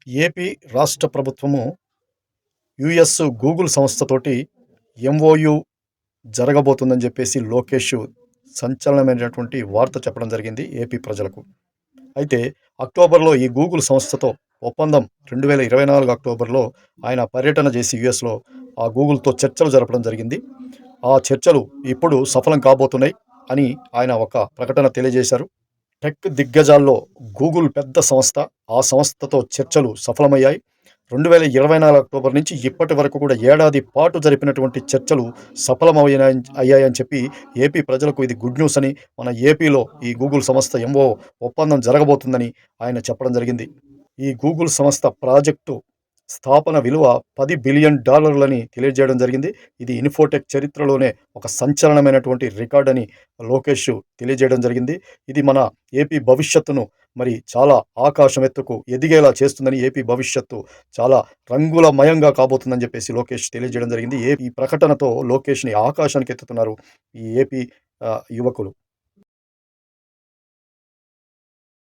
AP రాష్ట్ర ప్రభుత్వము US Google సంస్థతోటి MoU జరగబోతుందని చెప్పేసి లోకేష్ సంచలనమైనటువంటి వార్త చెప్పడం జరిగింది ఏపీ ప్రజలకు. అయితే అక్టోబర్లో ఈ గూగుల్ సంస్థతో ఒప్పందం 2024 అక్టోబర్లో ఆయన పర్యటన చేసి యుఎస్లో ఆ గూగుల్తో చర్చలు జరపడం జరిగింది. ఆ చర్చలు ఇప్పుడు సఫలం కాబోతున్నాయి అని ఆయన ఒక ప్రకటన తెలియజేశారు. టెక్ దిగ్గజాల్లో గూగుల్ పెద్ద సంస్థ. ఆ సంస్థతో చర్చలు సఫలమయ్యాయి. 2024 అక్టోబర్ నుంచి ఇప్పటి వరకు కూడా ఏడాది పాటు జరిపినటువంటి చర్చలు అయ్యాయని చెప్పి ఏపీ ప్రజలకు ఇది గుడ్ న్యూస్ అని, మన ఏపీలో ఈ గూగుల్ సంస్థ ఎంఓ ఒప్పందం జరగబోతుందని ఆయన చెప్పడం జరిగింది. ఈ గూగుల్ సంస్థ ప్రాజెక్టు స్థాపన విలువ $10 బిలియన్ తెలియజేయడం జరిగింది. ఇది ఇన్ఫోటెక్ చరిత్రలోనే ఒక సంచలనమైనటువంటి రికార్డ్ అని లోకేష్ తెలియజేయడం జరిగింది. ఇది మన ఏపీ భవిష్యత్తును మరి చాలా ఆకాశం ఎత్తుకు ఎదిగేలా చేస్తుందని, ఏపీ భవిష్యత్తు చాలా రంగులమయంగా కాబోతుందని చెప్పేసి లోకేష్ తెలియజేయడం జరిగింది. ఈ ప్రకటనతో లోకేష్ని ఆకాశానికి ఎత్తుతున్నారు ఈ ఏపీ యువకులు.